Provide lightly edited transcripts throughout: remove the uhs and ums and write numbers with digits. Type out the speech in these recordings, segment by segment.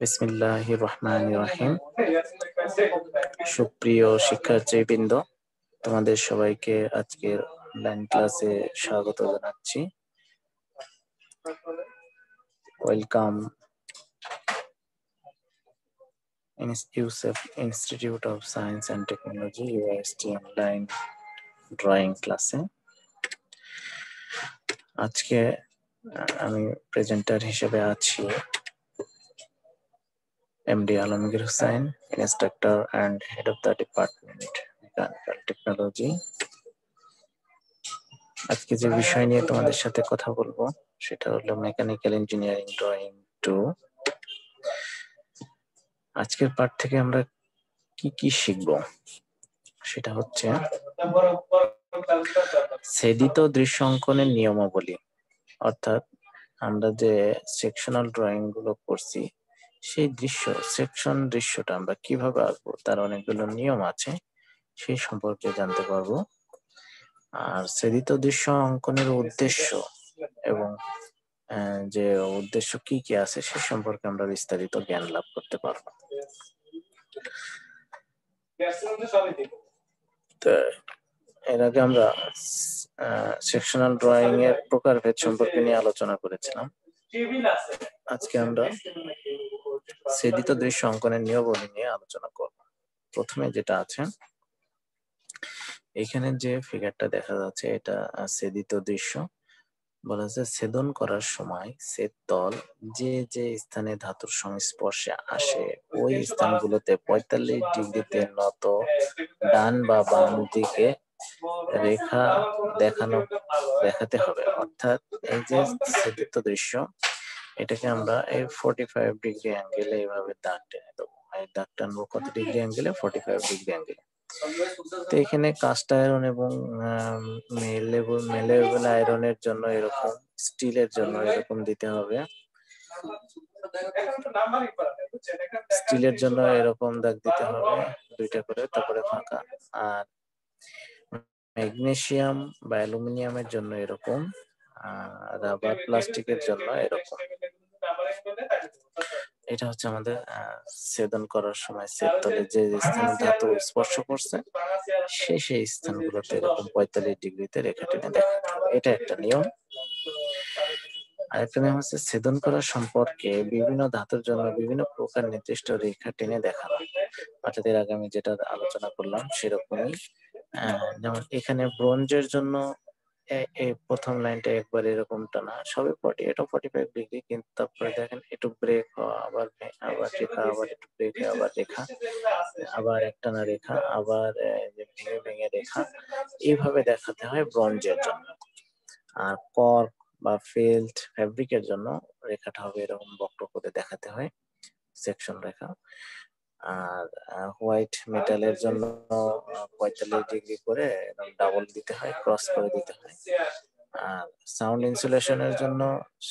বিসমিল্লাহির রহমানির রহিম। সুপ্রিয় শিক্ষার্থীবৃন্দ, তোমাদের সবাইকে আজকের অনলাইন ক্লাসে স্বাগত জানাচ্ছি। Welcome Yusuf institute of science and technology UST online drawing ক্লাসে। আজকে আমি প্রেজেন্টার হিসেবে আছি MD Alamgir Hossain, instructor and head of the department mechanical technology. আজকে যে বিষয় নিয়ে তোমাদের সাথে কথা বলবো সেটা হলো মেকানিক্যাল ইঞ্জিনিয়ারিং ড্রয়িং 2। আজকের পাঠ থেকে আমরা কি কি শিখব সেটা হচ্ছে ছেদিত দৃশ্য অঙ্কনের নিয়মাবলী, অর্থাৎ আমরা যে সেকশনাল ড্রয়িং গুলো করছি সেই সেকশন দৃশ্যটা আমরা কিভাবে আঁকবো তার অনেকগুলো নিয়ম আছে, সেই সম্পর্কে জানতে পারবো। আর ছেদিত দৃশ্য অঙ্কনের উদ্দেশ্য এবং যে উদ্দেশ্য কি কি আছে সে সম্পর্কে আমরা বিস্তারিত জ্ঞান লাভ করতে পারবো। তো এর আগে আমরা সেকশনাল ড্রয়িং এর প্রকারভেদ সম্পর্কে নিয়ে আলোচনা করেছিলাম। আজকে আমরা ছেদিত দৃশ্য অঙ্কনের নিয়মাবলী নিয়ে আলোচনা করব। প্রথমে যেটা আছে, এখানে যে ফিগারটা দেখা যাচ্ছে এটা ছেদিত দৃশ্য। বলা হচ্ছে ছেদন করার সময় ছেদ তল যে যে স্থানে ধাতুর সংস্পর্শে আসে ওই স্থানগুলোতে 45 ডিগ্রিতে নত ডান বা বাম দিকে রেখা দেখাতে হবে। অর্থাৎ এই যে ছেদিত দৃশ্য, এটাকে আমরা এই 45 ডিগ্রি অ্যাঙ্গেলে এইভাবে দাগ টেনে দেবো। এই দাগ টানবো কত ডিগ্রি অ্যাঙ্গেলে? 45 ডিগ্রি অ্যাঙ্গেলে। তো এখানে কাস্ট আয়রন এবং মেলেবল আয়রনের জন্য এরকম, স্টিলের জন্য এরকম দিতে হবে। স্টিলের জন্য এরকম দাগ দিতে হবে দুইটা করে, তারপরে ফাঁকা। আর ম্যাগনেসিয়াম বা অ্যালুমিনিয়ামের জন্য এরকম, রাবার প্লাস্টিকের জন্য এরকম। এটা হচ্ছে আমাদের ছেদন করার সময় ছেদ তলে যে স্থানে ধাতু স্পর্শ করছে সেই স্থানগুলোতে এরকম 45 ডিগ্রিতে রেখা টেনে দেখাতে হবে। এটা একটা নিয়ম। আরেকটা নিয়ম হচ্ছে ছেদন করার সম্পর্কে বিভিন্ন ধাতুর জন্য বিভিন্ন প্রকার নির্দিষ্ট রেখা টেনে দেখানো। অর্থাৎ এর আগে আমি যেটা আলোচনা করলাম সেরকমই। যেমন এখানে ব্রোঞ্জের জন্য এই প্রথম লাইনটা একবার এরকম টানা, সবে 45 ডিগ্রি, কিন্তু তারপরে দেখেন একটু ব্রেক হওয়া, আবার রেখা, আবার একটু ব্রেক, আবার রেখা, আবার একটানা রেখা, আবার ভেঙে ভেঙে রেখা, এইভাবে দেখাতে হয় ব্রোঞ্জের জন্য। আর কর্ক বা ফেল্ট ফ্যাব্রিকের জন্য রেখাটা হবে এরকম বক্র করে দেখাতে হয়, সেকশন রেখা। আর হোয়াইট মেটালের জন্য 45 ডিগ্রি করে ডাবল দিতে হয়, ক্রস করে দিতে হয়। আর সাউন্ড ইনসুলেশনের জন্য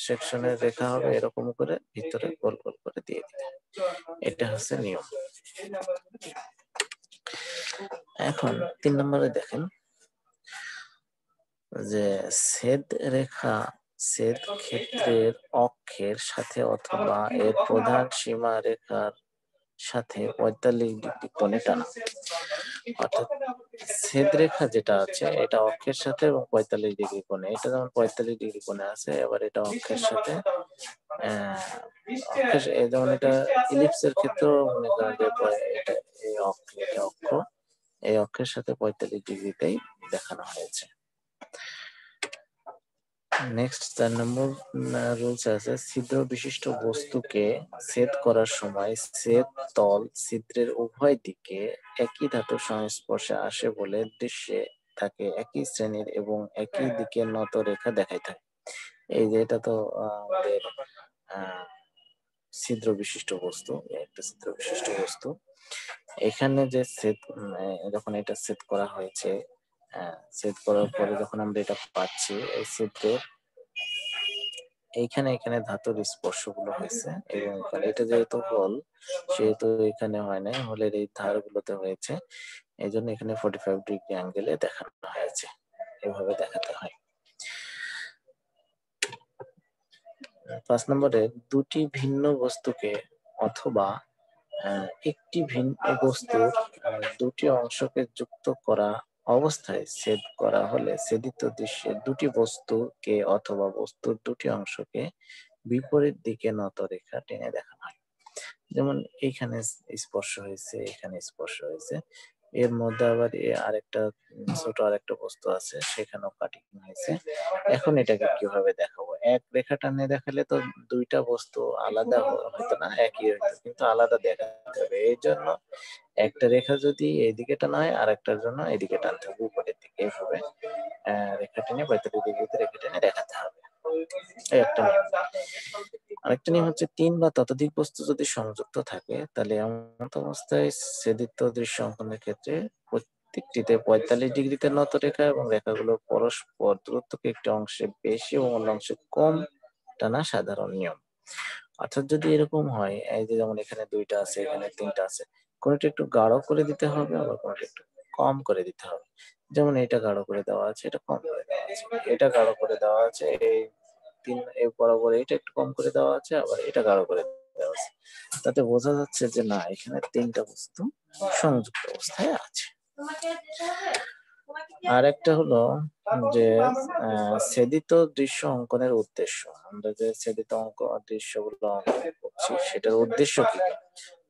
সেকশনের রেখা হবে এরকম করে ভিতরে গোল গোল করে দিয়ে দিতে হয়। এটা হচ্ছে নিয়ম। এখন 3 নম্বরে দেখেন যে ছেদ রেখা ছেদ ক্ষেত্রের অক্ষের সাথে অথবা এর প্রধান সীমা রেখার সাথে 45 ডিগ্রি কোণে টানা। অর্থাৎ ছেদ রেখা যেটা আছে এটা অক্ষের সাথে এবং 45 ডিগ্রি কোণে। এটা যেমন 45 ডিগ্রি কোণে আছে, এবার এটা অক্ষের সাথে যেমন এটা ইলিপসের ক্ষেত্রেও মনে করেন যে এটা এই অক্ষের সাথে 45 ডিগ্রিতেই দেখানো হয়েছে। নেক্সট 4 নম্বর রুলস আছে, ছিদ্র বিশিষ্ট বস্তুকে ছেদ করার সময় ছেদ তল ছিদ্রের উভয় দিকে একই ধাতুর সংস্পর্শে আসে বলে দৃশ্যে তাকে একই শ্রেণীর এবং একই দিকে নত রেখা দেখাই থাকে। এই যে এটা তো আমাদের ছিদ্র বিশিষ্ট বস্তু, একটা ছিদ্র বিশিষ্ট বস্তু। এখানে যে ছেদ, যখন এটা ছেদ করা হয়েছে, ছেদ করার পরে যখন আমরা এটা পাচ্ছি, এই ছিদ্রের এখানে ধাতুর স্পর্শ গুলো হয়েছে এবং এটা যেহেতু হল সেহেতু এখানে হয় নাই, হলের এই ধার গুলোতে হয়েছে, এই জন্য এখানে 45 ডিগ্রি অ্যাঙ্গেলে দেখানো হয়েছে। এভাবে দেখাতে হয়। 5 নম্বরে দুটি ভিন্ন বস্তুকে অথবা একটি ভিন্ন বস্তুর দুটি অংশকে যুক্ত করা অবস্থায় ছেদ করা হলে ছেদিত দৃশ্যের দুটি বস্তুকে অথবা বস্তুর দুটি অংশকে বিপরীত দিকে নত রেখা টেনে দেখানো হয়। যেমন এইখানে স্পর্শ হয়েছে, এখানে স্পর্শ হয়েছে, এর মধ্যে আবার আরেকটা ছোট আরেকটা বস্তু আছে, সেখানেও কাটিং হয়েছে। এখন এটাকে কিভাবে দেখাবো? এক রেখা টানে দেখালে তো দুইটা বস্তু আলাদা হতো না, একই হইতো, কিন্তু আলাদা দেখাতে হবে। এই জন্য একটা রেখা যদি এইদিকে টানা হয় আর একটার জন্য এদিকে টানতে হবে, উপরের দিকে। এইভাবে রেখা টেনে পঁয়তাল্লিশ ডিগ্রিতে রেখা টেনে দেখাতে হবে। এই একটা নিয়ম। আরেকটা নিয়ম হচ্ছে 3 বা ততোধিক বস্তু যদি সংযুক্ত থাকে তাহলে এমন অবস্থায় ছেদিত দৃশ্য অঙ্কনের ক্ষেত্রে প্রত্যেকটিতে 45 ডিগ্রিতে নত রেখা এবং রেখাগুলো পরস্পর দূরত্বকে একটি অংশে বেশি এবং অন্য অংশে কম টানা সাধারণ নিয়ম। অর্থাৎ যদি এরকম হয়, এই যে যেমন এখানে 2টা আছে, এখানে 3টা আছে, কোনটা একটু গাঢ় করে দিতে হবে, আবার কোনটা একটু কম করে দিতে হবে। যেমন এটা গাঢ় করে দেওয়া আছে, এটা কম করে দেওয়া আছে, এটা গাঢ় করে দেওয়া আছে, এই বরাবর এটা একটু কম করে দেওয়া আছে, আবার এটা গাঢ় করে দেওয়া আছে। তাতে বোঝা যাচ্ছে যে না, এখানে 3টা বস্তু সংযুক্ত অবস্থায় আছে। আর একটা হলো যে ছেদিত দৃশ্য অঙ্কনের উদ্দেশ্য। আমরা যে ছেদিত দৃশ্যগুলো অঙ্কন করছি সেটার উদ্দেশ্য কি?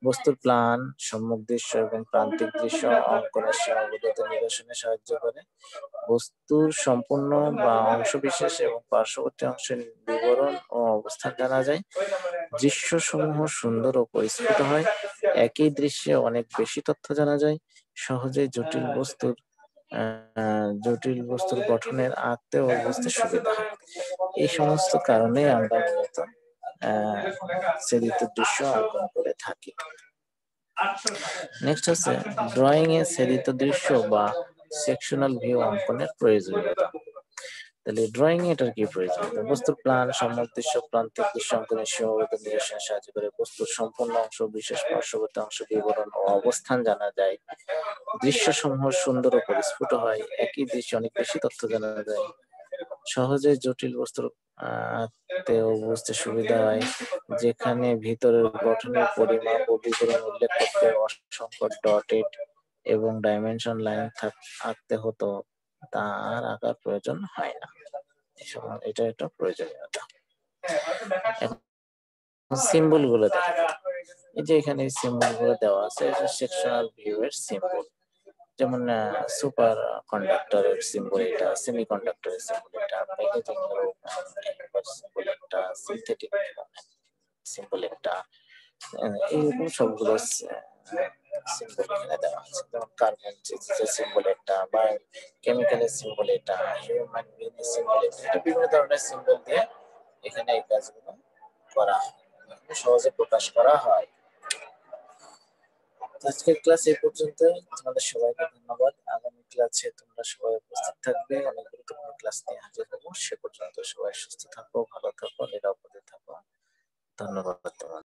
বস্তুর প্লান, সম্মুখ দৃশ্য এবং প্রান্তিক দৃশ্য অঙ্কনের সীমাবদ্ধতা নিরসনে সাহায্য করে। বস্তুর সম্পূর্ণ বা অংশবিশেষ এবং পার্শ্ববর্তী অংশের বিবরণ ও অবস্থান জানা যায়। দৃশ্যসমূহ সুন্দর ও পরিস্ফুট হয়। একই দৃশ্যে অনেক বেশি তথ্য জানা যায়। সহজেই জটিল বস্তুর গঠনের আঁকতে ও বুঝতে সুবিধা হয়। এই সমস্ত কারণে আমরা মূলত ছেদিত দৃশ্য অঙ্কন করে থাকি। নেক্সট হচ্ছে ড্রয়িং এ ছেদিত দৃশ্য বা সেকশনাল ভিউ অঙ্কনের প্রয়োজনীয়তা। তাহলে ড্রয়িং এটার কি প্রয়োজনীয়তা? বস্তুর প্ল্যান, সম্মুখ দৃশ্য, প্রান্তিক দৃশ্য অঙ্কনের সীমাবদ্ধতা নিরসনে সাহায্য করে। বস্তুর সম্পূর্ণ অংশ, বিশেষ পার্শ্ববর্তী অংশ, বিবরণ ও অবস্থান জানা যায়। দৃশ্যসমূহ সুন্দর ও পরিস্ফুট হয়। একই দৃশ্যে অনেক বেশি তথ্য জানা যায়। সহজে জটিল বস্তুর আঁকতে ও বুঝতে সুবিধা হয়। যেখানে ভিতরের গঠনের পরিমাপ ও বিবরণ উল্লেখ করতে অসংখ্য ডটেড এবং ডাইমেনশন লাইন আঁকতে হতো, তার আঁকার প্রয়োজন হয় না। এটা একটা প্রয়োজনীয়তা। সিম্বল গুলো দেখা যায়। এই যে এখানে সিম্বল গুলো দেওয়া আছে, এটা সেকশনাল ভিউ এর সিম্বল। যেমন সুপার কন্ডাক্টরের সিম্বল এটা, সেমি কন্ডাক্টরের সিম্বল এটা, প্যাকেজিং এর সিম্বল একটা, সিনথেটিক সিম্বল একটা, এইরকম সবগুলো সিম্বল এখানে দেওয়া আছে। যেমন কার্বন সিম্বল একটা, বা কেমিক্যালের সিম্বল এটা, হিউম্যান বিং সিম্বল এটা, বিভিন্ন ধরনের সিম্বল দিয়ে এখানে এই কাজগুলো করা হয়, সহজে প্রকাশ করা হয়। আজকের ক্লাস এই পর্যন্ত। তোমাদের সবাইকে ধন্যবাদ। আগামী ক্লাসে তোমরা সবাই উপস্থিত থাকবে। অনেক গুরুত্বপূর্ণ ক্লাস নিয়ে হাজির হবো। সে পর্যন্ত সবাই সুস্থ থাকো, ভালো থাকো, নিরাপদে থাকো। ধন্যবাদ তোমাদের।